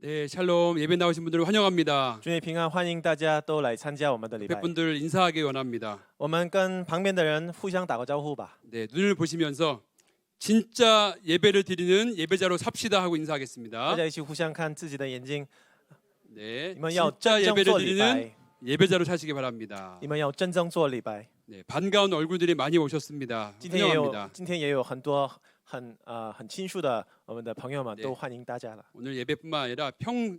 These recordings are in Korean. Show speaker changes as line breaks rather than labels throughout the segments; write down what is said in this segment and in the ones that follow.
네, 샬롬 예배 나오신 분들을 환영합니다.
祝你平安，欢迎大家都来参加我们的礼拜。
옆분들 인사하기 원합니다.
我们跟旁边的人互相打个招呼吧。
네, 눈을 보시면서 진짜 예배를 드리는 예배자로 삽시다 하고
大
인사하겠습니다.
家一起互相看自己的眼睛，
네,
你们要
진짜
真正
예배를
做礼
드리는
拜，
예배자로 사시기 바랍니다.
你们要真正做礼拜。
네, 반가운 얼굴들이 많이 오셨습니다.
今天也有
환영합니다.
今天也有很多很亲疏的我们的朋友们
네
都欢迎大家了。
오늘 예배뿐만 아니라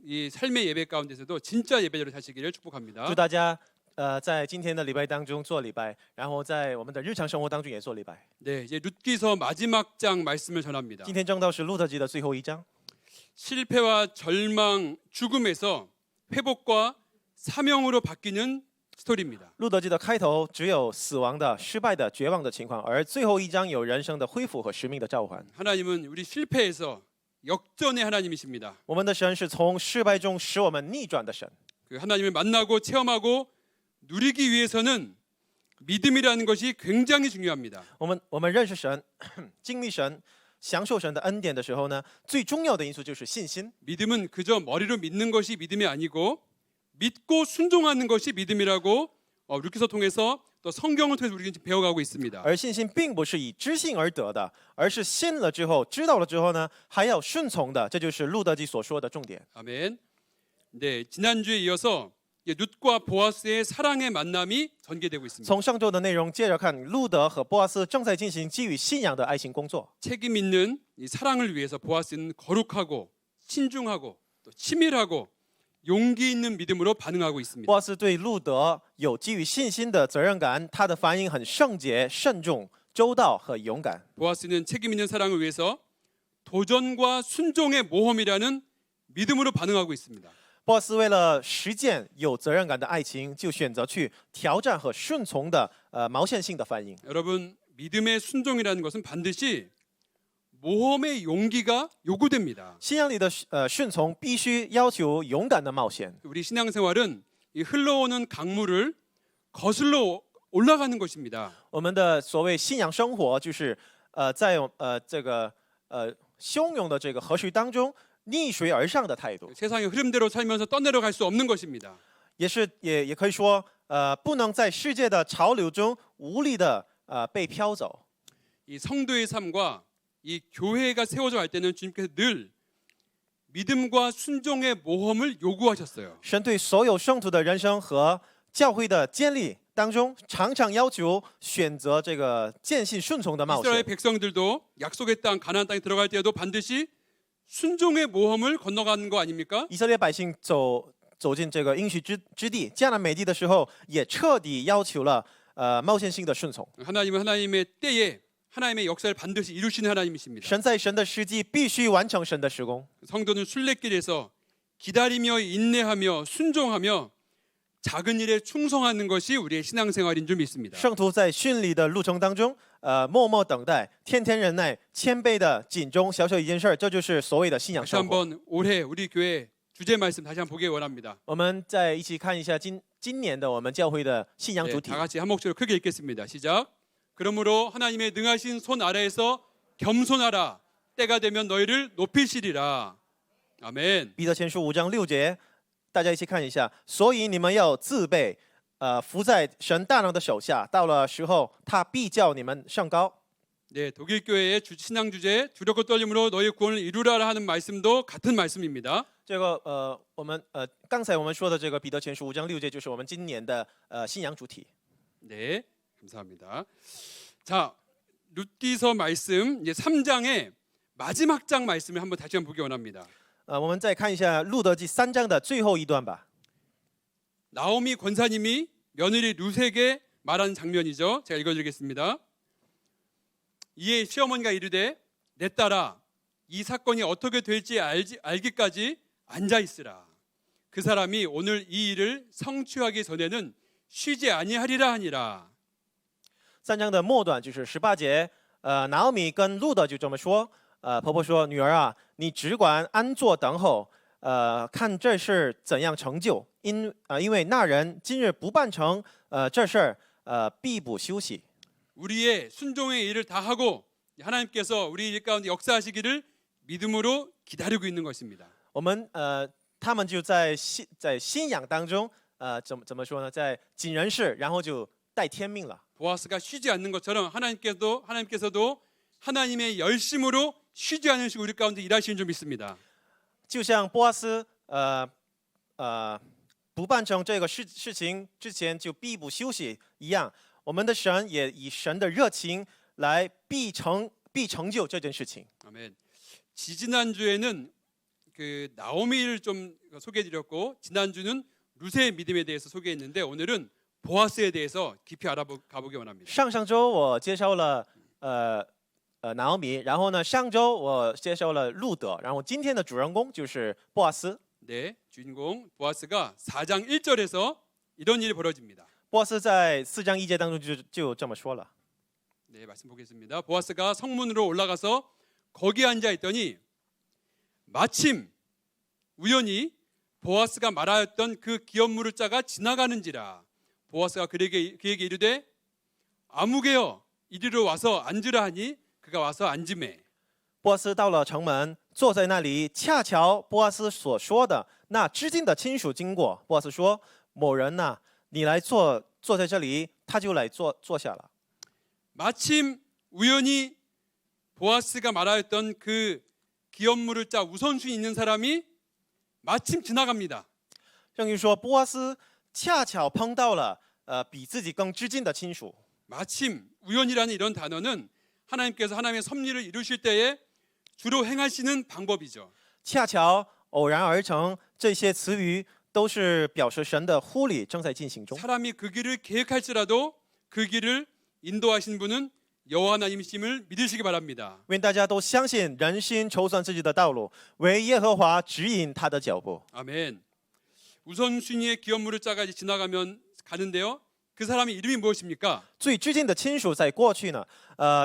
이 삶의 예배 가운데서도 진짜 예배자로 사시기를 축복합니다.
祝大家在今天的礼拜当中做礼拜，然后在我们的日常生活当中也做礼拜。
네, 이제 룻기서 마지막 장 말씀을 전합니다.
今天正道是路德记的最后一章，
실패와 절망, 죽음에서 회복과 사명으로 바뀌는 스토리입니다.
路德记的开头只有死亡的、失败的、绝望的情况，而最后一章有人生的恢复和使命的召唤。
하나님은 우리 실패에서 역전의 하나님이십니다.
我们的神是从失败中使我们逆转的神。
그 하나님을 만나고 체험하고 누리기 위해서는 믿음이라는 것이 굉장히 중요합니다.
我们认识神、经历神、享受神的恩典的时候呢，最重要的因素就是信心。
믿음은 그저 머리로 믿는 것이 믿음이 아니고 믿고 순종하는 것이 믿음이라고 룻기서 통해서 또 성경을 통해서 우리가 지금 배워가고 있습니다.
而信心并不是以知信而得的，而是信了之后、知道了之后呢，还要顺从的。这就是路德记所说的重点。
아멘. 네, 지난주에 이어서 룻과 보아스의 사랑의 만남이 전개되고 있습니다.
从上周的内容接着看，路德和波阿斯正在进行基于信仰的爱情工作。
책임 있는 이 사랑을 위해서 보아스는 거룩하고 신중하고 또 치밀하고 용기 있는 믿음으로 반응하고 있습니다.
波阿斯对路德有基于信心的责任感，他的反应很圣洁、慎重、周到和勇敢。
보아스는 책임 있는 사랑을 위해서 도전과 순종의 모험이라는 믿음으로 반응하고 있습니다.
波阿斯为了实践有责任感的爱情，就选择去挑战和顺从的毛线性的反应。
여러분, 믿음의 순종이라는 것은 반드시 모험의 용기가 요구됩니다.
信仰里的顺从必须要求勇敢的冒险。
우리 신앙생활은 이 흘러오는 강물을 거슬러 올라가는 것입니다.
我们的所谓信仰生活，就是在这个汹涌的这个河水当中逆水而上的态度，
세상의 흐름대로 살면서 떠내려갈 수 없는 것입니다.
也可以说不能在世界的潮流中无力的被飘走。
이 성도의 삶과 이 교회가 세워져 갈 때는 주님께서 늘 믿음과 순종의 모험을 요구하셨어요.
神对所有圣徒的人生和教会的建立当中，常常要求选择这个坚信顺从的冒
이스라엘
险。
백성들도 약속의 땅 가나안 땅에 들어갈 때에도 반드시 순종의 모험을 건너가는 거 아닙니까?
以色列百姓走进这个应许之地迦南美地的时候，也彻底要求了冒险性的顺从。
하나님은 하나님의 때에 하나님의 역사를 반드시 이루시는 하나님이십니다.
神在神的时机必须完成神的施工。
성도는 순례길에서 기다리며 인내하며 순종하며 작은 일에 충성하는 것이 우리의 신앙생활인 줄 믿습니다.
圣徒在训礼的路程当中，默默等待，天天忍耐，谦卑的尽忠小小一件事儿，这就是所谓的信仰
다시
生活。
한번 올해 우리 교회 주제 말씀 다시 한번 보기 원합니다.
我们再一起看一下今年的我们教会的信仰
네,
主题
다 。 같이 한 목소리로 크게 읽겠습니다. 시작. 그러므로 하나님의 능하신 손 아래에서 겸손하라. 때가 되면 너희를 높이시리라. 아멘.
彼得前书5章6节，大家一起看一下。所以你们要自备，服在神大能的手下，到了时候，他必叫你们上高。
네, 독일 교회의 신앙 주제 두렵고 떨림으로 너희 구원을 이루라라 하는 말씀도 같은 말씀입니다.
这个刚才我们说的这个彼得前书5章6节，就是我们今年的信仰主题。
네, 감사합니다. 자, 룻기서 말씀 이제 3장의 마지막 장 말씀을 한번 다시 한번 보기 원합니다.
我们再看一下路德记3章的最后一段吧。
나오미 권사님이 며느리 룻에게 말한 장면이죠. 제가 읽어드리겠습니다. 이에 시어머니가 이르되 내 딸아 이 사건이 어떻게 될지 알기까지 앉아 있으라. 그 사람이 오늘 이 일을 성취하기 전에는 쉬지 아니하리라 하니라.
3章的末段就是18节，拿俄米跟路德就这么说，婆婆说：“女儿啊，你只管安坐等候，看这事怎样成就。因为那人今日不办成这事儿，必不休息。”
우리의 순종의 일을 다 하고 하나님께서 우리 일 가운데 역사하시기를 믿음으로 기다리고 있는 것입니다.
我们他们就在信仰当中，怎么说呢？在尽人事，然后就带天命了。
보아스가 쉬지 않는 것처럼 하나님께서도 하나님의 열심으로 쉬지 않으시고 우리 가운데 일하시는 줄 믿습니다.
就像波阿斯不办成这个事情之前就必不休息一样，我们的神也以神的热情来必成就这件事情。
아멘. 지지난주에는 그 나오미를 좀 소개해드렸고 지난주는 루세의 믿음에 대해서 소개했는데 오늘은 보아스에 대해서 깊이 가보기 원합니다.
上周我介绍了拿俄米，然后呢上周我介绍了路德，然后今天的主人公就是波阿斯。
네, 주인공 보아스가 4장 1절에서 이런 일이 벌어집니다.
波阿斯在4章1节当中就这么说了。
네, 말씀 보겠습니다. 보아스가 성문으로 올라가서 거기 앉아 있더니 마침 우연히 보아스가 말하였던 그 기업물을 짜가 지나가는지라. 보아스가 그에게 이르되 아무개여 이리로 와서 앉으라 하니 그가 와서 앉으매.
波阿斯到了城门，坐在那里，恰巧波阿斯所说的那知经的亲属经过。波阿斯说：“某人呐、你来坐在这里。”他就来坐下了。
마침 우연히 보아스가 말하였던 그 기업물을 짜 우선순위 있는 사람이 마침 지나갑니다.
圣经说，波阿斯恰巧碰到了比自己更知经的亲属。
마침 우연이라는 이런 단어는 하나님께서 하나님의 섭리를 이루실 때에 주로 행하시는 방법이죠.
恰巧偶然而成，这些词语都是表示神的护理正在进行中。
사람이 그 길을 계획할지라도 그 길을 인도하신 분은 여호와 하나님이심을 믿으시기 바랍니다.
愿大家都相信人心筹算自己的道路，为耶和华指引他的脚步。
아멘. 우선순위의 기업물을 짜가 가는데요. 그 사람의 이름이 무엇입니까?
最知经的亲属在过去呢，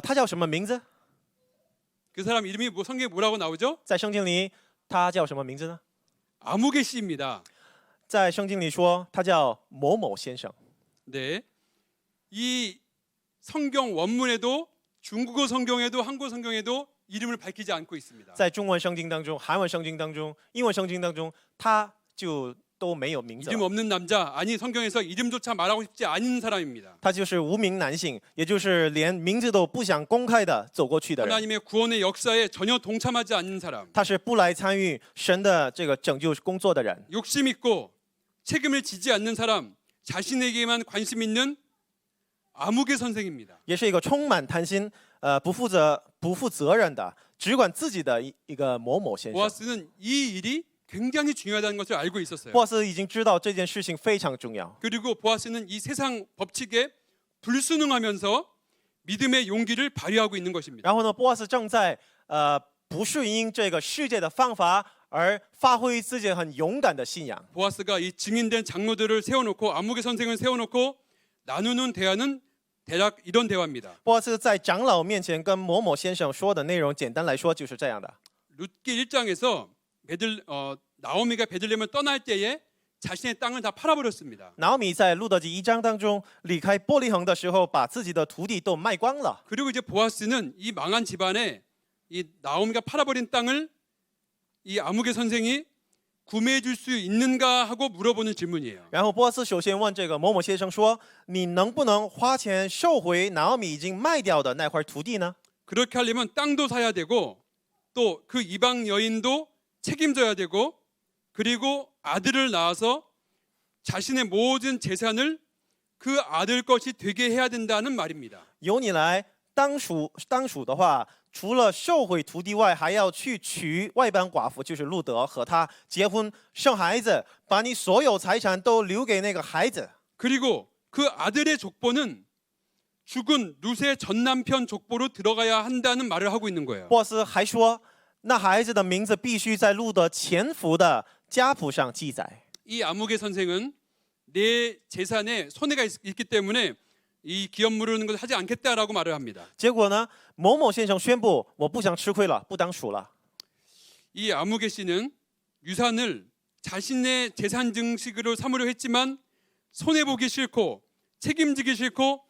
他叫什么名字？
그 사람 이름이 성경에 뭐라고 나오죠?
在圣经里他叫什么名字呢？
아무개 씨입니다.
在圣经里说他叫某某先生。
네. 이 성경 원문에도 중국어 성경에도 한국 성경에도 이름을 밝히지 않고 있습니다.
在中文圣经当中、韩文圣经当中、英文圣经当中，他就都没有名字
이름
了。
없는 남자, 아니 성경에서 이름조차 말하고 싶지 않은 사람입니다.
他就是无名男性，也就是连名字都不想公开的走过去的人。
하나님의 구원의 역사에 전혀 동참하지 않는 사람.
他是不来参与神的这个拯救工作的人。
욕심 있고 책임을 지지 않는 사람, 자신에게만 관심 있는 아무개 선생입니다.
也是一个充满贪心、不负责任的，只管自己的一个某某先生。
보아스는 이 일이 굉장히 중요하다는 것을 알고 있었어요.
波阿斯已经知道这件事情非常重要，
그리고 보아스는 이 세상 법칙에 불순응하면서 믿음의 용기를 발휘하고 있는 것입니다.
然后呢，波阿斯正在不顺应这个世界的方法，而发挥自己很勇敢的信仰。
보아스가 이 증인된 장로들을 세워놓고 아무개 선생을 세워놓고 나누는 대화는 대략 이런 대화입니다.
波阿斯在长老面前跟某某先生说的内容，简单来说就是这样的。
룻기 1장에서 나오미가 베들레헴을 떠날 때에 자신의 땅을 다 팔아버렸습니다.
拿俄米在路德记1章当中离开伯利恒的时候，把自己的土地都卖光了。
그리고 이제 보아스는 이 망한 집안에 이 나오미가 팔아버린 땅을 이 아무개 선생이 구매해 줄 수 있는가 하고 물어보는 질문이에요.
然后波阿斯首先问这个某某先生说：“你能不能花钱收回拿俄米已经卖掉的那块土地呢？”
그렇게 하려면 땅도 사야 되고 또 그 이방 여인도 책임져야 되고 그리고 아들을 낳아서 자신의 모든 재산을 그 아들 것이 되게 해야 된다는 말입니다.
由你来当属的话，除了收回土地外，还要去娶外邦寡妇，就是路德，和他结婚生孩子，把你所有财产都留给那个孩子。
그리고 그 아들의 족보는 죽은 룻의 전 남편 족보로 들어가야 한다는 말을 하고 있는 거예요.
波斯还说，那孩子的名字必须在路德前夫的家谱上记载。
이 아무개 선생은 내 재산에 손해가 있기 때문에 이 기업 물르는 것을 하지 않겠다라고 말을 합니다.
结果呢，某某先生宣布，我不想吃亏了，不当属了。
이 아무개 씨는 유산을 자신의 재산 증식으로 삼으려 했지만 손해 보기 싫고 책임지기 싫고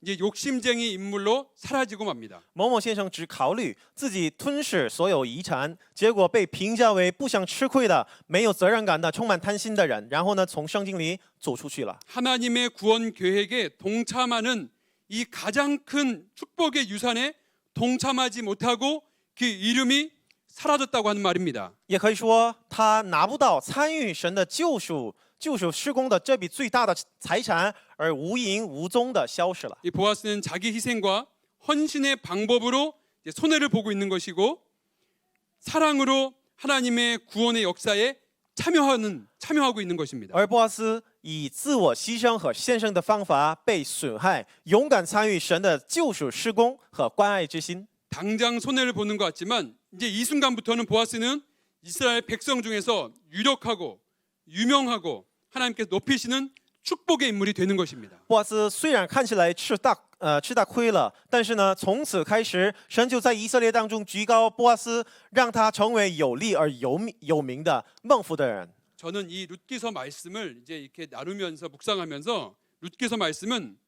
이제 욕심쟁이 인물로 사라지고 맙니다.
某某先生只考虑自己吞噬所有遗产，结果被评价为不想吃亏的、没有责任感的、充满贪心的人。然后呢，从圣经里走出去了。
하나님의 구원 계획에 동참하는 이 가장 큰 축복의 유산에 동참하지 못하고 그 이름이 사라졌다고 하는 말입니다.
也可以说，他拿不到参与神的救赎施工的这笔最大的财产，而无影无踪的消失了。
이 보아스는 자기 희생과 헌신의 방법으로 이제 손해를 보고 있는 것이고 사랑으로 하나님의 구원의 역사에 참여하고 있는 것입니다.
而波阿斯以自我牺牲和献身的方法被损害，勇敢参与神的救赎施工和关爱之心。
당장 손해를 보는 것 같지만 이제 이 순간부터는 보아스는 이스라엘 백성 중에서 유력하고 유명하고 하나님께서 높이시는 축복의 인물이 되는 것입니다.
波阿斯虽然看起来吃大亏了，但是呢，从此开始，神就在以色列当中举高波阿斯，让他成为有力而有名的蒙福的人。
저는 이 룻기서 말씀을 이제 이렇게 나누면서 묵상하면서 룻기서 말씀은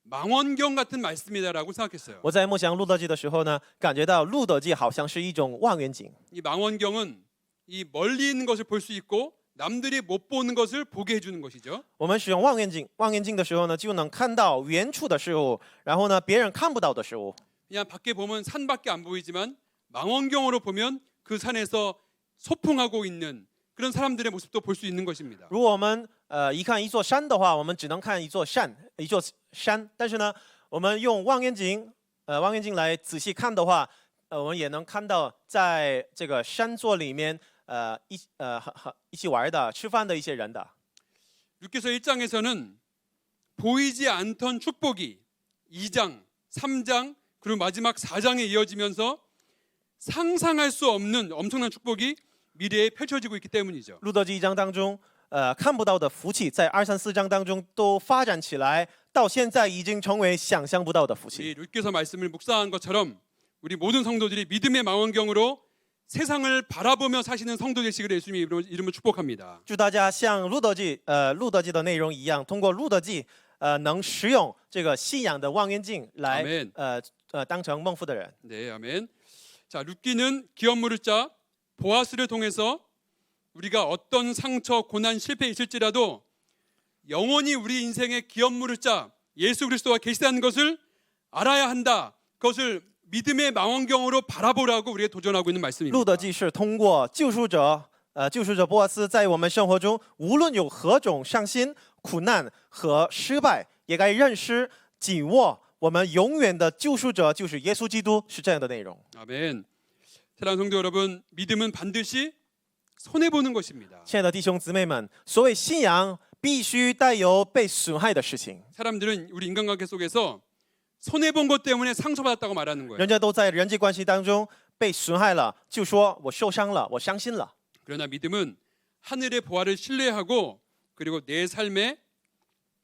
망원경 같은 말씀이다라고 생각했어요.
我在默想路德记的时候呢，感觉到路德记好像是一种望远镜。
이 망원경은 이 멀리 있는 것을 볼 수 있고 남들이 못 보는 것을 보게 해주는 것이죠.
我们使用望远镜的时候呢，就能看到远处的事物，然后呢，别人看不到的事物。
그냥 밖에 보면 산밖에 안 보이지만 망원경으로 보면 그 산에서 소풍하고 있는 그런 사람들의 모습도 볼 수 있는 것입니다.
如果我们一看一座山的话，我们只能看一座山。但是呢，我们用望远镜来仔细看的话，我们也能看到在这个山座里面一起玩的、吃饭的一些人的。
룻기서 1장에서는 보이지 않던 축복이 2장, 3장 그리고 마지막 4장에 이어지면서 상상할 수 없는 엄청난 축복이 미래에 펼쳐지고 있기 때문이죠.
路德记1章当中，看不到的福气，在2、3、4章当中都发展起来，到现在已经成为想象不到的福气。
이 룻기서 말씀을 묵상한 것처럼 우리 모든 성도들이 믿음의 망원경으로 세상을 바라보며 사시는 성도 되시기를 예수님의 이름으로 축복합니다.
祝大家像路德记的内容一样，通过路德记能使用这个信仰的望远镜来
아멘.
当成蒙福的人。
네, 아멘. 자, 룻기는 기업 무릇자 보아스를 통해서 우리가 어떤 상처, 고난, 실패 있을지라도 영원히 우리 인생의 기업 무릇자 예수 그리스도가 계시다는 것을 알아야 한다. 그것을 믿음의 망원경으로 바라보라고 우리가 도전하고 있는 말씀입니다.
路德记是通过救赎者波阿斯，在我们生活中无论有何种伤心、苦难和失败，也该认识、紧握我们永远的救赎者就是耶稣基督，是这样的内容。
아멘. 사랑하는 성도 여러분, 믿음은 반드시 손해 보는 것입니다.
亲爱的弟兄姊妹们，所谓信仰必须带有被损害的事情。
사람들은 우리 인간관계 속에서 손해 본 것 때문에 상처받았다고 말하는 거예요.
人家都在人际关系当中被损害了，就说我受伤了，我伤心了。
그러나 믿음은 하늘의 보화를 신뢰하고 그리고 내 삶에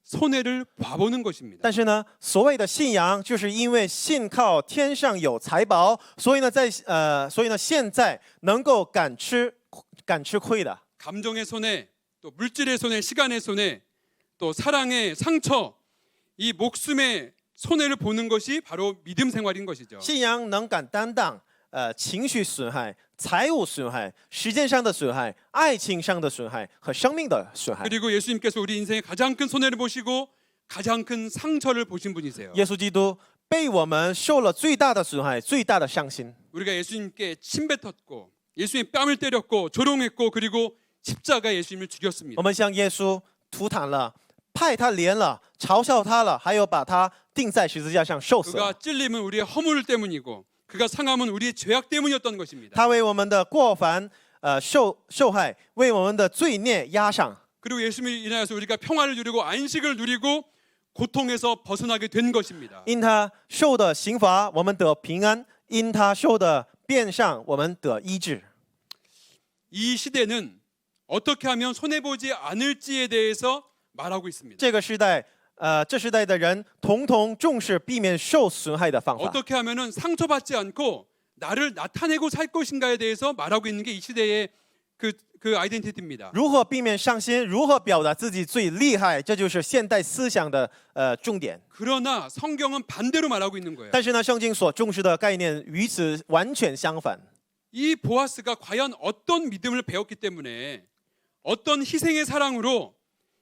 손해를 봐보는 것입니다.
但是呢，所谓的信仰，就是因为信靠天上有财宝，所以呢，现在能够敢吃亏的。
감정의 손해, 또 물질의 손해, 시간의 손해, 또 사랑의 상처, 이 목숨의 손해를 보는 것이 바로 믿음 생활인 것이죠.
信仰能敢担当情绪损害、财务损害、时间上的损害、爱情上的损害和生命的损害。
그리고 예수님께서 우리 인생의 가장 큰 손해를 보시고 가장 큰 상처를 보신 분이세요.
耶稣基督被我们受了最大的损害、最大的伤心。
우리가 예수님께 침 뱉었고 예수님 뺨을 때렸고 조롱했고 그리고 십자가에 예수님을
我
죽였습니다.
们向耶稣吐痰了，派他怜了，嘲笑他了，还有把他钉在十字架上受死了。
그가 찔림은 우리의 허물 때문이고 그가 상함은 우리의 죄악 때문이었던 것입니다.
他为我们的过犯受害，为我们的罪孽压上。
그리고 예수님을 인하여서 우리가 평화를 누리고 안식을 누리고 고통에서 벗어나게 된 것입니다.
因他受的刑罚，我们得平安；因他受的鞭伤，我们得医治。
이 시대는 어떻게 하면 손해보지 않을지에 대해서 말하고 있습니다.
这个时代，这时代的人统统重视避免受损害的方法。
어떻게 하면은 상처받지 않고 나를 나타내고 살 것인가에 대해서 말하고 있는 게 이 시대의 그 아이덴티티입니다.
如何避免伤心，如何表达自己最厉害，这就是现代思想的重点。
그러나 성경은 반대로 말하고 있는 거예요.
但是呢，圣经所重视的概念与此完全相反。
이 보아스가 과연 어떤 믿음을 배웠기 때문에 어떤 희생의 사랑으로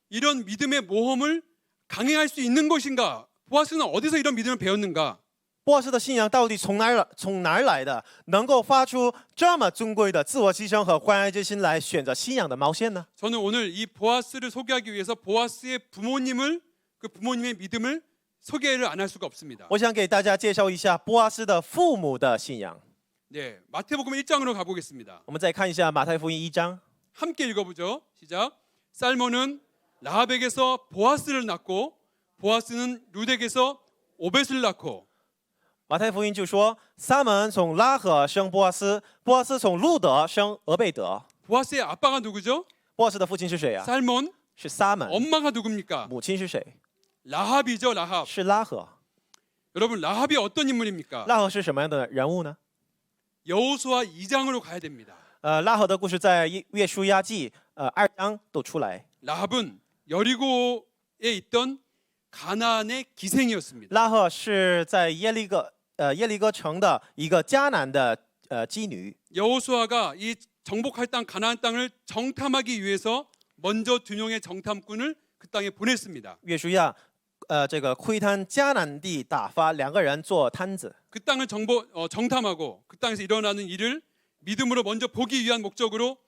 이런 믿음의 모험을 강행할 수 있는 것인가? 보아스는 어디서 이런 믿음을 배웠는가?
波阿斯的信仰到底从哪儿来的，能够发出这么尊贵的自我牺牲和欢爱之心来选择信仰的毛线呢？
저는 오늘 이 보아스를 소개하기 위해서 보아스의 부모님을 그 부모님의 믿음을 소개를 안 할 수가 없습니다.
我想给大家介绍一下波阿斯的父母的信仰。
네, 마태복음 1장으로 가보겠습니다.
我们再看一下马太福音1章，
함께 읽어보죠. 시작. 살몬은 라합에게서 보아스를 낳고 보아스는 룻에게서 오벳을 낳고
马太福音就说，撒门从拉合生波阿斯，波阿斯从路德生俄贝德。
보아스의 아빠가 누구죠?
波阿斯的父亲是谁啊？
살몬.
是撒门。
엄마가 누굽니까?
母亲是谁？
라합이죠. 라합.
是拉合。
여러분 라합이 어떤 인물입니까?
拉合是什么样的人物呢？
여호수아 2장으로 가야 됩니다.
拉合的故事在约书亚记2章都出来。
라합은 여리고에 있던 가나안의 기생이었습니다.
拉合是在耶利哥城的一个迦南的妓女。
여호수아가 이 정복할 땅 가나안 땅을 정탐하기 위해서 먼저 2명의 정탐꾼을 그 땅에 보냈습니다.
约书亚这个窥探迦南地，打发2个人做探子。
그 땅을 정탐하고 그 땅에서 일어나는 일을 믿음으로 먼저 보기 위한 목적으로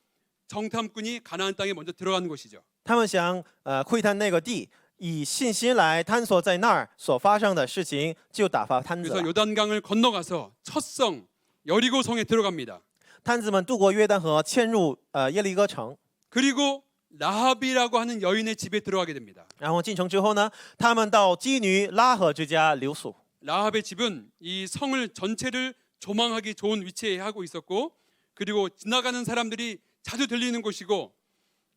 정탐꾼이 가나안 땅에 먼저 들어가는 것이죠.
他们想窥探那个地，以信心来探索在那儿所发生的事情，就打发探子
그래서
了。
요단강을 건너가서 첫 성 여리고 성에 들어갑니다.
探子们渡过约旦河，迁入耶利哥城。
그리고 라합이라고 하는 여인의 집에 들어가게 됩니다.
然后进城之后呢，他们到妓女拉合之家留宿。
라합의 집은 이 성을 전체를 조망하기 좋은 위치에 하고 있었고, 그리고 지나가는 사람들이 자주 들리는 곳이고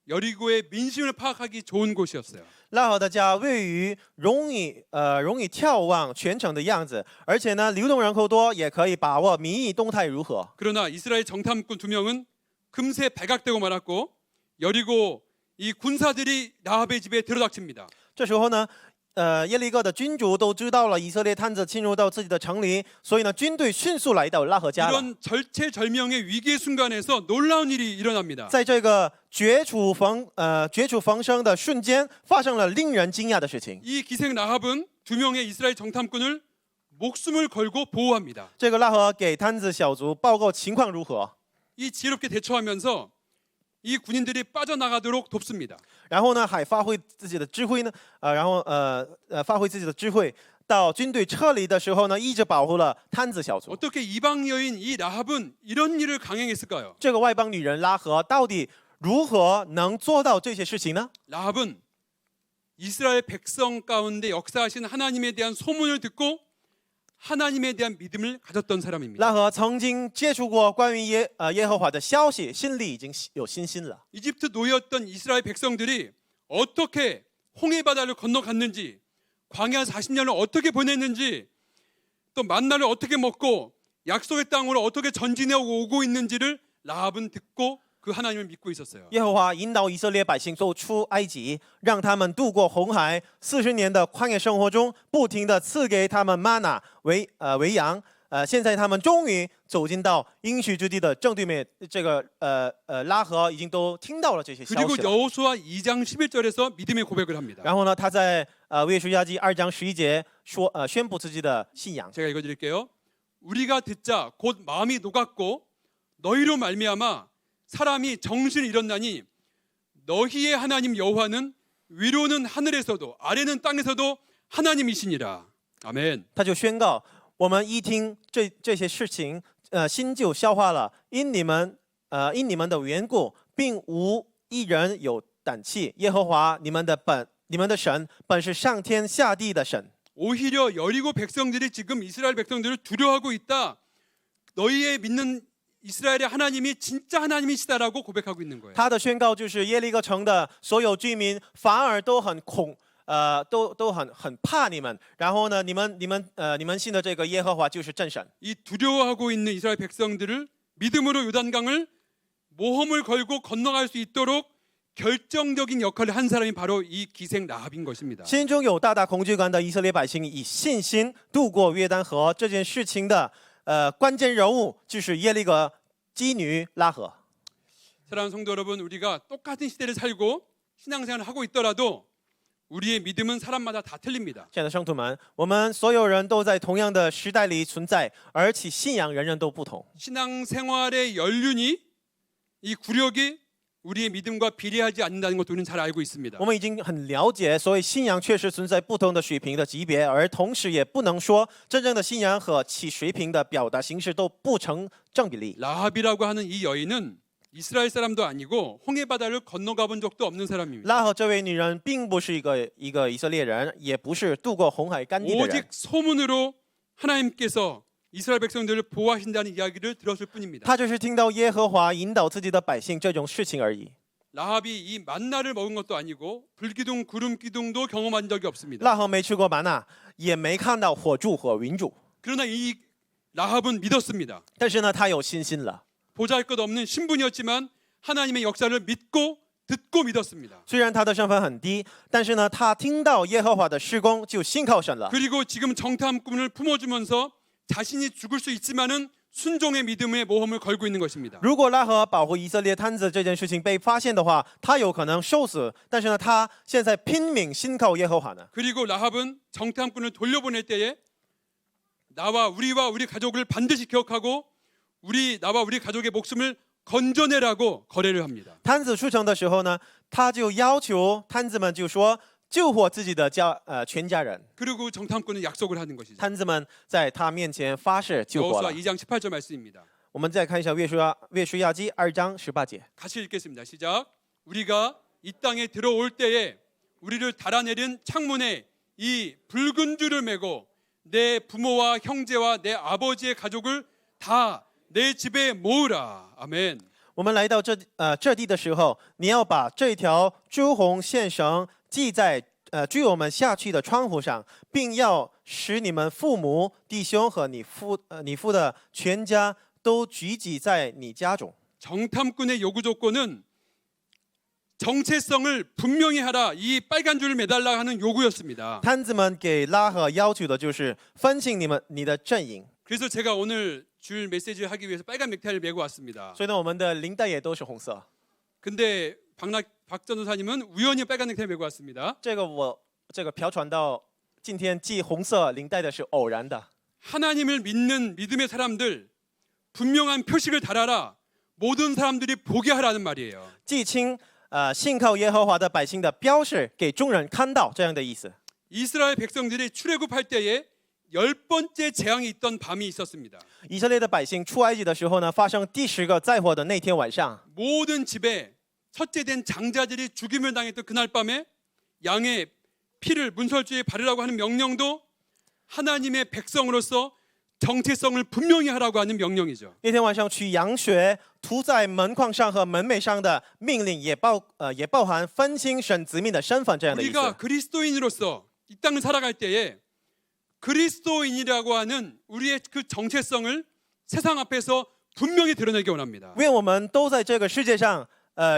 여리고의 민심을 파악하기 좋은 곳이었어요.
拉合的家位于容易眺望全城的样子，而且呢，流动人口多，也可以把握民意动态如何。
그러나 이스라엘 정탐꾼 2명은 금세 발각되고 말았고 여리고 이 군사들이 라합의 집에 들어닥칩니다.
这时候呢，耶利哥的君主都知道了以色列探子进入到自己的城里，所以呢，军队迅速来到拉合家了。
이런 절체절명의 위기의 순간에서 놀라운 일이 일어납니다.
在这个绝处逢生的瞬间，发生了令人惊讶的事情。
이 기생 라합은 2명의 이스라엘 정탐꾼을 목숨을 걸고 보호합니다.
这个拉合给探子小族报告情况如何，
이 지혜롭게 대처하면서 이 군인들이 빠져나가도록 돕습니다.
然后呢，还发挥自己的智慧呢，发挥自己的智慧，到军队撤离的时候呢，一直保护了探子小族。
어떻게 이방 여인 이 라합은 이런 일을 강행했을까요?
这个外邦女人拉合到底如何能做到这些事情呢？
라합은 이스라엘 백성 가운데 역사하신 하나님에 대한 소문을 듣고 하나님에 대한 믿음을 가졌던 사람입니다.
拉合曾经接触过关于耶和华的消息，心里已经有信心了。
이집트 노예였던 이스라엘 백성들이 어떻게 홍해 바다를 건너갔는지, 광야 40년을 어떻게 보냈는지, 또 만나를 어떻게 먹고 약속의 땅으로 어떻게 전진해 오고 있는지를 라합은 듣고 그 하나님을 믿고 있었어요.
耶和华引导以色列百姓走出埃及，让他们渡过红海。40年的旷野生活中，不停地赐给他们玛纳为羊。现在他们终于走进到应许之地的正对面，这个拉合已经都听到了这些消
그리고
息了。
여호수아 2장 11절에서 믿음의 고백을 합니다.
然后呢，他在约书亚记2章11节宣布自己的信仰。
제가 읽어드릴게요. 우리가 듣자 곧 마음이 녹았고 너희로 말미암아 사람이 정신을 잃었나니 너희의 하나님 여호와는 위로는 하늘에서도 아래는 땅에서도 하나님이시니라. 아멘.
他就宣告，我们一听这些事情，心就消化了。因你们的缘故，并无一人有胆气。耶和华你们的神本是上天下地的神。
오히려 여리고 백성들이 지금 이스라엘 백성들을 두려워하고 있다. 너희의 믿는 이스라엘의 하나님이 진짜 하나님이시다라고 고백하고 있는 거예요.
他的宣告就是耶利哥城的所有居民反而都很怕你们。然后呢，你们信的这个耶和华就是真神。
이 두려워하고 있는 이스라엘 백성들을 믿음으로 요단강을 모험을 걸고 건너갈 수 있도록 결정적인 역할을 한 사람이 바로 이 기생 라합인 것입니다.
心中有大大恐惧感的以色列百姓以信心渡过约旦河这件事情的关键人物就是耶利哥妓女拉合。
사랑하는 성도 여러분, 우리가 똑같은 시대를 살고 신앙생활을 하고 있더라도 우리의 믿음은 사람마다 다 틀립니다.
亲爱的圣徒们，我们所有人都在同样的时代里存在，而且信仰人人都不同。
신앙생활의 연륜이 이 구력이 우리의 믿음과 비례하지 않는다는 것도 우리는 잘 알고 있습니다.
我们已经很了解，所以信仰确实存在不同的水平的级别，而同时也不能说真正的信仰和其水平的表达形式都不成正比例。
라합이라고 하는 이 여인은 이스라엘 사람도 아니고 홍해 바다를 건너가 본 적도 없는 사람입니다.
拉合这位女人并不是一个以色列人，也不是渡过红海干地的人
오직 ， 소문으로 하나님께서 이스라엘 백성들을 보호하신다는 이야기를 들었을 뿐입니다.
她只是听到耶和华引导自己的百姓这种事情而已。
라합이 이 만나를 먹은 것도 아니고 불기둥 구름기둥도 경험한 적이 없습니다.
拉合没吃过玛纳，也没看到火柱和云柱，
그러나 이 라합은 믿었습니다.
但是呢，她有信心了。
보잘것없는 신분이었지만 하나님의 역사를 믿고 듣고 믿었습니다.
虽然她的身份很低，但是呢，她听到耶和华的施工，就信靠神了。
그리고 지금 정탐 꿈을 품어주면서 자신이 죽을 수 있지만은 순종의 믿음의 모험을 걸고 있는 것입니다.
如果拉合保护以色列摊子这件事情被发现的话，他有可能受死。但是呢，他现在拼命信靠耶和华呢。
그리고 라합은 정탐꾼을 돌려보낼 때에 나와 우리 가족을 반드시 기억하고 나와 우리 가족의 목숨을 건져내라고 거래를 합니다.
摊子出城的时候呢，他就要求摊子们就说救活自己的全家人。
그리고 정탐꾼은 약속을 하는 것이죠.
摊子们在他面前发誓救活
여호수아
了。
2장 18절 말씀입니다.
我们再看一下约书亚记2章18节。
같이 읽겠습니다. 시작. 우리가 이 땅에 들어올 때에 우리를 달아내린 창문에 이 붉은 줄을 메고 내 부모와 형제와 내 아버지의 가족을 다 내 집에 모으라. 아멘.
我们来到这地的时候，你要把这条朱红线绳系在追我们下去的窗户上，并要使你们父母、弟兄和你父的全家都聚集在你家中。
정탐꾼의 요구 조건은 정체성을 분명히 하라. 이 빨간 줄을 매달라 하는 요구였습니다.
摊子们给拉合要求的就是分清你的阵营，
그래서 제가 오늘 줄 메시지를 하기 위해서 빨간 넥타이를 메고 왔습니다.
所以呢，我们的领带也都是红色。
근데 박 전도사님은 우연히 빨간 넥타이 메고 왔습니다.
这个飘传到今天系红色领带的是偶然的。
하나님을 믿는 믿음의 사람들 분명한 표식을 달아라. 모든 사람들이 보게 하라는 말이에요.
记清信靠耶和华的百姓的标示，给众人看到这样的意思。
이스라엘 백성들이 출애굽할 때에 10번째 재앙이 있던 밤이 있었습니다.
以色列的百姓出埃及的时候呢，发生第10个灾祸的那天晚上，
모든 집에 첫째 된 장자들이 죽임을 당했던 그날 밤에 양의 피를 문설주에 바르라고 하는 명령도 하나님의 백성으로서 정체성을 분명히 하라고 하는 명령이죠.
那天晚上取羊血涂在门框上和门楣上的命令也包含分清神子民的身份这样的意思。
우리가 그리스도인으로서 이 땅을 살아갈 때에 그리스도인이라고 하는 우리의 그 정체성을 세상 앞에서 분명히 드러내기 원합니다.
愿我们都在这个世界上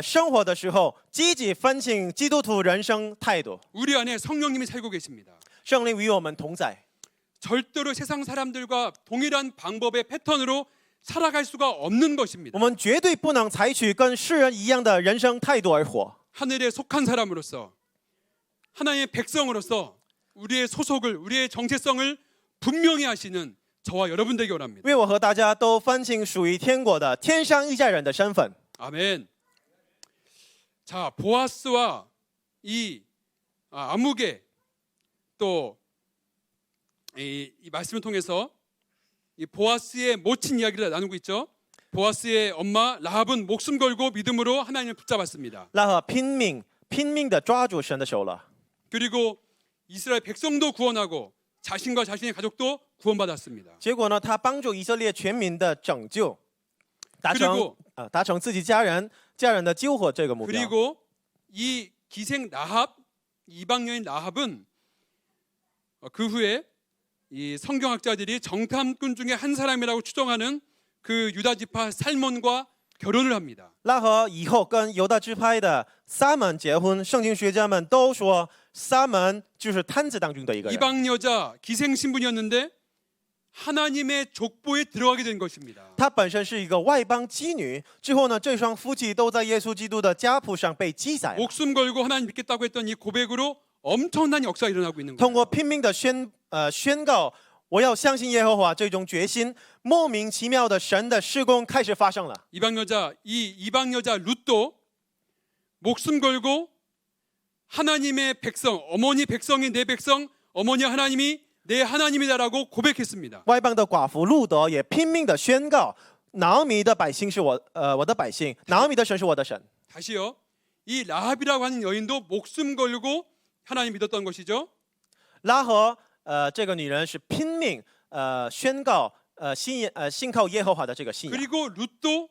生活的时候，积极分清基督徒人生态度。
우리 안에 성령님이 살고 계십니다.
圣灵与我们同在，
절대로 세상 사람들과 동일한 방법의 패턴으로 살아갈 수가 없는 것입니다.
我们绝对不能采取跟世人一样的人生态度而活。
하늘에 속한 사람으로서 하나님의 백성으로서 우리의 소속을 우리의 정체성을 분명히 하시는 저와 여러분 되기 원합니다.
愿我和大家都分清属于天国的天上一家人的身份。
아멘. 자, 보아스와 이 아무개 또 이 말씀을 통해서 이 보아스의 모친 이야기를 나누고 있죠. 보아스의 엄마 라합은 목숨 걸고 믿음으로 하나님을 붙잡았습니다.
拉合拼命的抓住神的手了。
그리고 이스라엘 백성도 구원하고 자신과 자신의 가족도 구원받았습니다.
结果呢，他帮助以色列全民的拯救，达成自己家人的救活这个目标。
그리고 이 기생 라합 이방 여인 라합은 그 후에 이 성경학자들이 정탐꾼 중에 한 사람이라고 추정하는 그 유다 지파 살몬과 결혼을 합니다.
拉合以后跟犹大支派的撒门结婚，圣经学家们都说撒门就是摊子当中的一个人。
이방 여자 기생 신분이었는데 하나님의 족보에 들어가게 된 것입니다.
她本身是一个外邦妓女，之后呢，这双夫妻都在耶稣基督的家谱上被记载了。
목숨 걸고 하나님 믿겠다고 했던 이 고백으로 엄청난 역사가 일어나고 있는
通
거예요.
过拼命的宣告我要相信耶和华这种决心，莫名其妙的神的事工开始发生了。
이방 여자 룻도 목숨 걸고 하나님의 백성, 어머니 백성이 내 백성, 어머니 하나님이 내 하나님이다라고 고백했습니다.
外邦的寡妇路德也拼命的宣告，拿俄米的百姓是我的百姓，拿俄米的神是我的神。
다시요. 이 라합이라고 하는 여인도 목숨 걸고 하나님 믿었던 것이죠.
拉合这个女人是拼命宣告信靠耶和华的这个信仰。
그리고 룻도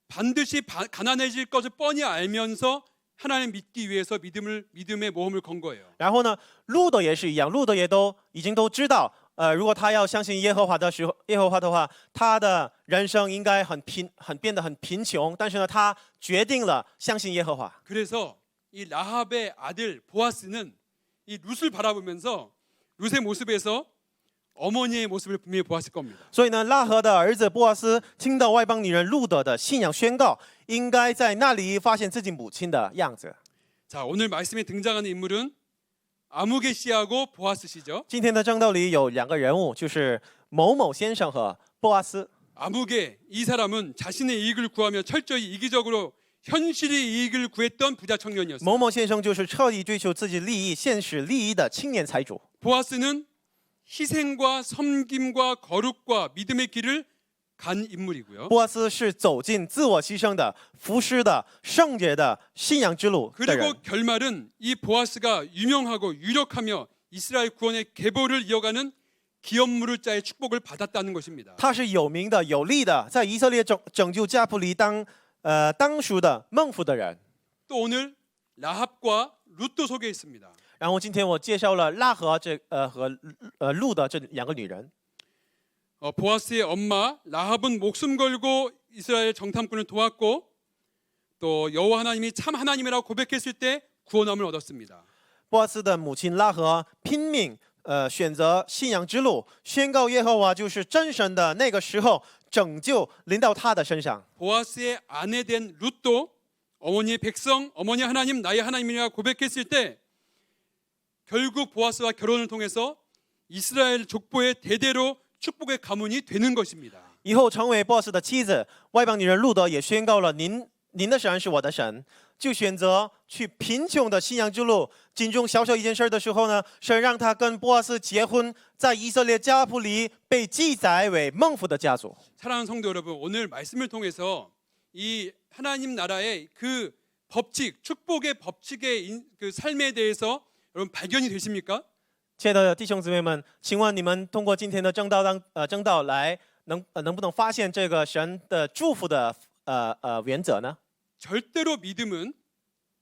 반드시 가난해질 것을 뻔히 알면서 하나님 믿기 위해서 믿음의 모험을 건 거예요.
然后呢，路德也是一样，路德也已经都知道，如果他要相信耶和华的话，他的人生应该变得很贫穷。但是呢，他决定了相信耶和华。
그래서 이 라합의 아들 보아스는 이 룻을 바라보면서 룻의 모습에서 어머니의 모습을 분명히 보았을 겁니다.
所以呢，拉合的儿子波阿斯听到外邦女人路德的信仰宣告，应该在那里发现自己母亲的样子。
자, 오늘 말씀에 등장하는 인물은 아무개 씨하고 보아스 씨죠.
今天的正道里有两个人物，就是某某先生和波阿斯。
아무개 이 사람은 자신의 이익을 구하며 철저히 이기적으로 현실의 이익을 구했던 부자 청년이었어요.
某某先生就是彻底追求自己利益、现实利益的青年财主。
보아스는 희생과 섬김과 거룩과 믿음의 길을 간 인물이고요.
波阿斯是走进自我牺牲的、服侍的、圣洁的信仰之路的
그리고
人。
결말은 이 보아스가 유명하고 유력하며 이스라엘 구원의 계보를 이어가는 기업무를 자의 축복을 받았다는 것입니다.
他是有名的、有力的，在以色列拯救家谱里当属的孟福的人。
또 오늘 라합과 룻도 소개했습니다.
然后今天我介绍了拉合和路的这两个女人。
보아스의 엄마 라합은 목숨 걸고 이스라엘 정탐꾼을 도왔고 또 여호와 하나님이 참 하나님이라고 고백했을 때 구원함을 얻었습니다.
波阿斯的母亲拉合拼命选择信仰之路，宣告耶和华就是真神的那个时候，拯救临到他的身上。
보아스의 아내 된 룻도 어머니의 백성, 어머니 하나님, 나의 하나님이라 고백했을 때 결국 보아스와 결혼을 통해서 이스라엘 족보의 대대로 축복의 가문이 되는 것입니다.
以后成为波斯的妻子，外邦女人路德也宣告了您的神是我的神，就选择去贫穷的信仰之路。仅中小小一件事的时候呢，神让他跟波斯结婚，在以色列家谱里被记载为孟福的家族。
사랑하는 성도 여러분, 오늘 말씀을 통해서 이 하나님 나라의 그 법칙, 축복의 법칙의 그 삶에 대해서 여러분 발견이 되십니까?
亲爱的弟兄姊妹们，请问你们通过今天的正道来能不能发现这个神的祝福的原则呢？
절대로 믿음은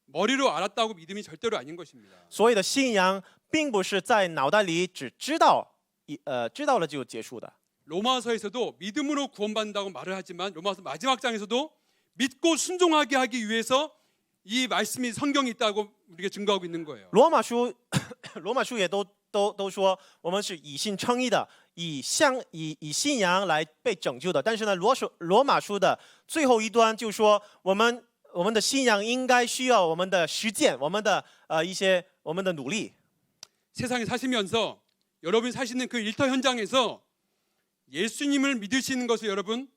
머리로 알았다고 믿음이 절대로 아닌 것입니다.
所有的信仰并不是在脑袋里只知道了就结束的。
로마서에서도 믿음으로 구원받는다고 말을 하지만 로마서 마지막 장에서도 믿고 순종하게 하기 위해서 이 말씀이 성경이 있다고 우리가 증거하고 있는 거예요.
罗马书也都说我们是以信称义的，以信仰来被拯救的。但是呢，罗马书的最后一段就说我们的信仰应该需要我们的实践，我们的努力。
세상에 사시면서 여러분이 사시는 그 일터 현장에서 예수님을 믿으시는 것을 여러분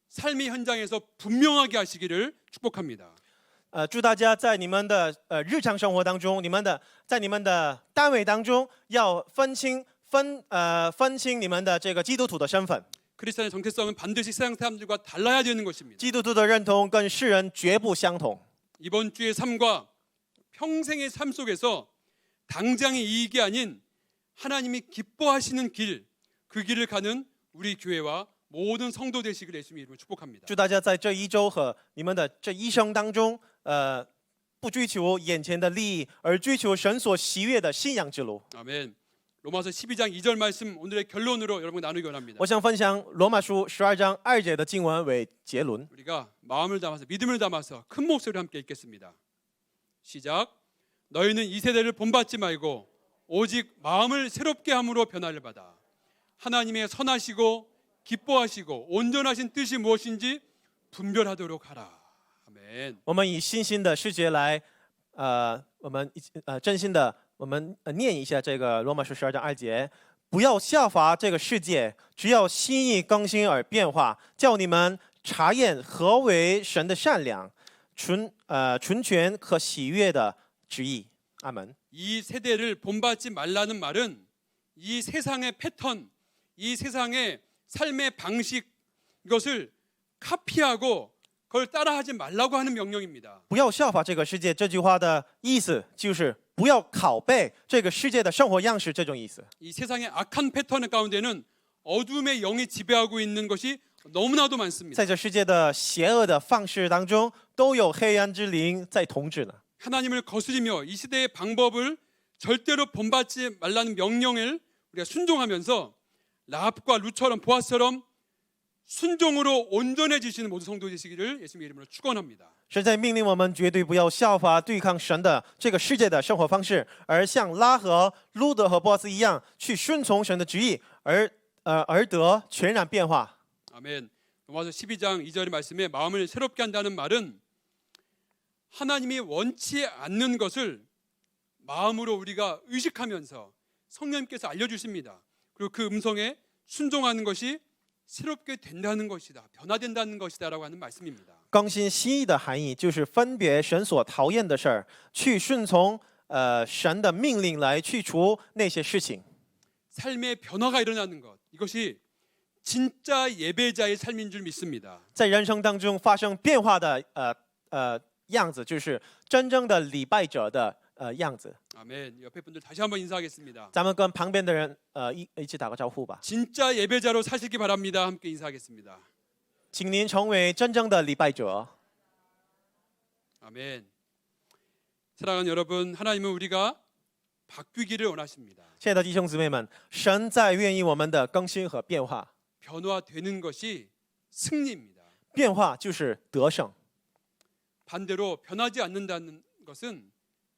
삶의 현장에서 분명하게 하시기를 축복합니다.
祝大家在你们的日常生活当中，在你们的单位当中，要分清你们的这个基督徒的身份。
크리스천의 정체성은 반드시 세상 사람들과 달라야 되는 것입니다.
基督徒的认同跟世人绝不相同。
이번 주의 삶과 평생의 삶 속에서 당장의 이익이 아닌 하나님이 기뻐하시는 길, 그 길을 가는 우리 교회와 모든 성도 되시기를 예수님 이름으로 축복합니다.
祝大家在这一周和你们的这一生当中，不追求眼前的利益，而追求神所喜悦的信仰之路。
아멘. 로마서 12장 2절 말씀 오늘의 결론으로 여러분과 나누기 원합니다.
我想分享罗马书12章2节的经文为结论。
우리가 마음을 담아서 믿음을 담아서 큰 목소리로 함께 읽겠습니다. 시작. 너희는 이 세대를 본받지 말고 오직 마음을 새롭게 함으로 변화를 받아 하나님의 선하시고 기뻐하시고 온전하신 뜻이 무엇인지 분별하도록 하라. 아멘.
我们以信心的视觉来，我们真心的，我们念一下这个罗马书12章2节。不要效法这个世界，只要心意更新而变化，叫你们查验何为神的善良、纯全和喜悦的旨意。阿门。
이 세대를 본받지 말라는 말은 이 세상의 패턴, 이 세상의 삶의 방식 이것을 카피하고 그걸 따라하지 말라고 하는 명령입니다.
不要效法这个世界，这句话的意思就是不要拷贝这个世界的生活样式，这种意思。
이 세상의 악한 패턴 가운데는 어둠의 영이 지배하고 있는 것이 너무나도 많습니다.
在这世界的邪恶的方式当中，都有黑暗之灵在统治呢。
하나님을 거스리며 이 시대의 방법을 절대로 본받지 말라는 명령을 우리가 순종하면서 라합과 룻처럼 보아스처럼 순종으로 온전해지시는 모든 성도 되시기를 예수님의 이름으로 축원합니다.
是在命令我们绝对不要效法对抗神的这个世界的生活方式，而像拉和路德和波斯一样，去顺从神的旨意，而得全然变化。
아멘. 로마서 12장 2절의 말씀에 마음을 새롭게 한다는 말은 하나님이 원치 않는 것을 마음으로 우리가 의식하면서 성령님께서 알려주십니다. 그리고 그 음성에 순종하는 것이 새롭게 된다는 것이다, 변화된다는 것이다라고 하는 말씀입니다.
更新心意的含义就是分别神所讨厌的事儿，去顺从神的命令来去除那些事情。
삶의 변화가 일어나는 것, 이것이 진짜 예배자의 삶인 줄 믿습니다.
在人生当中发生变化的样子，就是真正的礼拜者的样子。
아멘. 옆에 분들 다시 한번 인사하겠습니다.
咱们跟旁边的人一起打个招呼吧，
진짜 예배자로 사시기 바랍니다. 함께 인사하겠습니다.
请您成为真正的礼拜者。
아멘. 사랑하는 여러분, 하나님은 우리가 바뀌기를 원하십니다.
亲爱的弟兄姊妹们，神在愿意我们的更新和变化，
변화되는 것이 승리입니다.
变化就是得胜。
반대로 변하지 않는다는 것은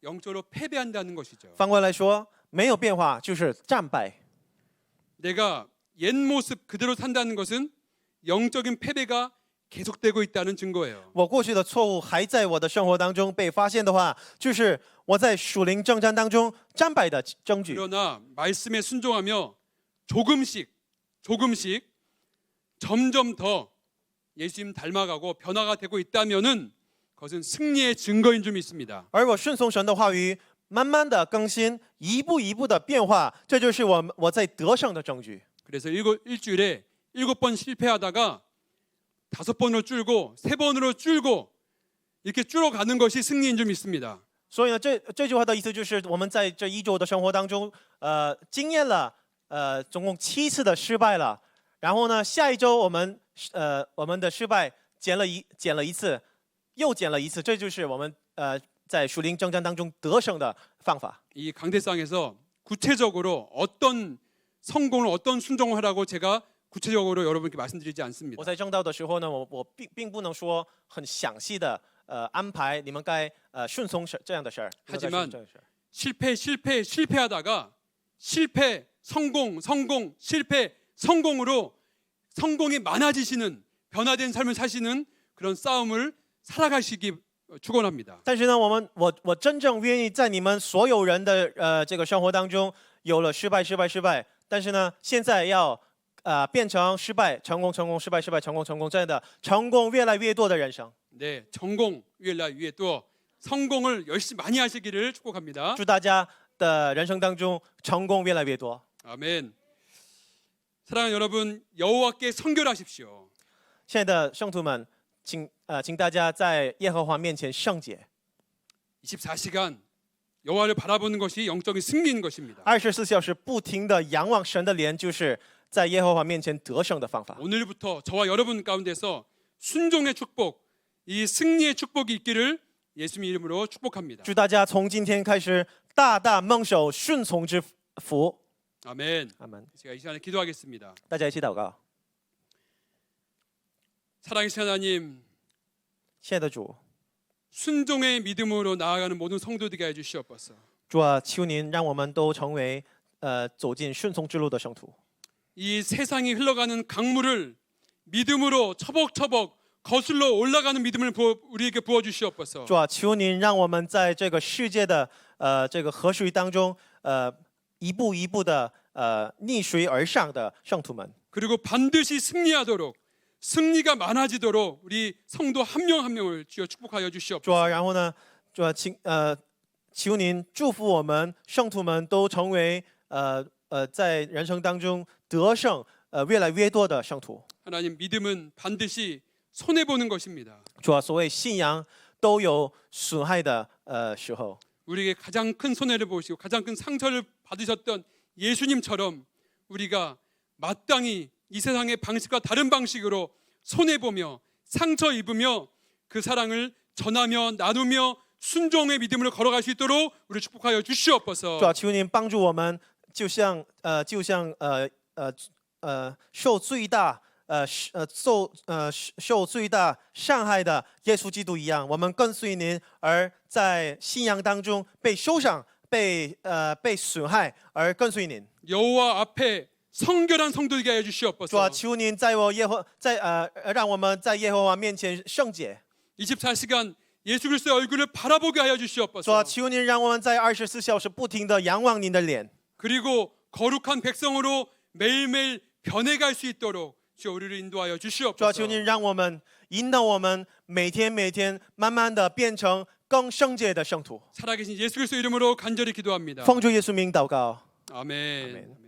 영적으로 패배한다는 것이죠.
反过来说，没有变化就是战败。
내가 옛 모습 그대로 산다는 것은 영적인 패배가 계속되고 있다는 증거예요.
我过去的错误还在我的生活当中被发现的话，就是我在属灵征战当中战败的证据。
그러나 말씀에 순종하며 조금씩 점점 더 예수님 닮아가고 변화가 되고 있다면은 그것은 승리의 증거인 줄 믿습니다.
而我顺从神的话语，慢慢的更新，一步一步的变化，这就是我在得胜的证据。
그래서 일주일에 7번 실패하다가 5번으로 줄고 3번으로 줄고 이렇게 줄어가는 것이 승리인 줄 믿습니다.
所以呢，这句话的意思就是我们在这一周的生活当中，经验了总共7次的失败了，然后呢，下一周我们的失败减了一次，又减了一次，这就是我们在属灵征战当中得胜的方法。
이 강대상에서 구체적으로 어떤 성공을 어떤 순종을 하라고 제가 구체적으로 여러분께 말씀드리지 않습니다.
我在正道的时候呢，我并不能说很详细的安排你们该顺从这样的事儿。
하지만 실패하다가 실패 성공 실패 성공으로 성공이 많아지시는 변화된 삶을 사시는 그런 싸움을 살아가시기 축원합니다.
但是呢，我真正愿意在你们所有人的这个生活当中有了失败，但是呢，现在要变成失败成功失败成功这样的成功越来越多的人生。
네, 전공 위에 또 성공을 열심히 많이 하시기를 축복합니다.
祝大家的人生当中成功越来越多。
아멘. 사랑하는 여러분, 여호와께 성결하십시오.
亲爱的圣徒们，请大家在耶和华面前圣洁。
24시간 여호와를 바라보는 것이 영적인 승리인 것입니다.
24小时不停的仰望神的脸，就是在耶和华面前得胜的方法。
오늘부터 저와 여러분 가운데서 순종의 축복, 이 승리의 축복이 있기를 예수님 이름으로 축복합니다.
祝大家从今天开始大大蒙受顺从之福。
아멘.
阿门。
제가 이 시간에 기도하겠습니다.
大家一起祷告。
사랑하신 하나님,
亲爱的主，
순종의 믿음으로 나아가는 모든 성도들에게 해주시옵소서.
主啊，求您让我们都成为走进顺从之路的圣徒。
이 세상이 흘러가는 강물을 믿음으로 처벅처벅 거슬러 올라가는 믿음을 우리에게 부어 주시옵소서.
主啊，求您让我们在这个世界的这个河水当中，一步一步的逆水而上的圣徒们。
그리고 반드시 승리하도록 승리가 많아지도록 우리 성도 한 명 한 명을 주여 축복하여
主
주시옵소서.
啊，然后呢，主啊，求您祝福我们圣徒们都成为在人生当中得胜越来越多的圣徒。
하나님, 믿음은 반드시 손해 보는 것입니다.
主啊，所谓信仰都有损害的时候。
우리에게 가장 큰 손해를 보시고 가장 큰 상처를 받으셨던 예수님처럼 우리가 마땅히 이 세상의 방식과 다른 방식으로 손해 보며 상처 입으며 그 사랑을 전하며 나누며 순종의 믿음으로 걸어갈 수 있도록 우리 축복하여 주시옵소서.
主啊，求您帮助我们，就像受最大受最大伤害的耶稣基督一样，我们跟随您，而在信仰当中被受伤、被损害，而跟随您。
여호와 앞에 성결한 성도되게 하여
主啊，
주시옵소서.
求您让我们在耶和华面前圣洁。
24시간 예수 그리스도의 얼굴을 바라보게 하여
主啊，
주시옵소서.
求您让我们在24小时不停的仰望您的脸。
그리고 거룩한 백성으로 매일매일 변해갈 수 있도록 주 우리를 인도하여
主啊，
주시옵소서.
求您让我们引导我们每天慢慢的变成更圣洁的圣徒。
살아계신 예수 그리스도 이름으로 간절히 기도합니다.
奉主耶稣名祷告。
아멘.
아멘.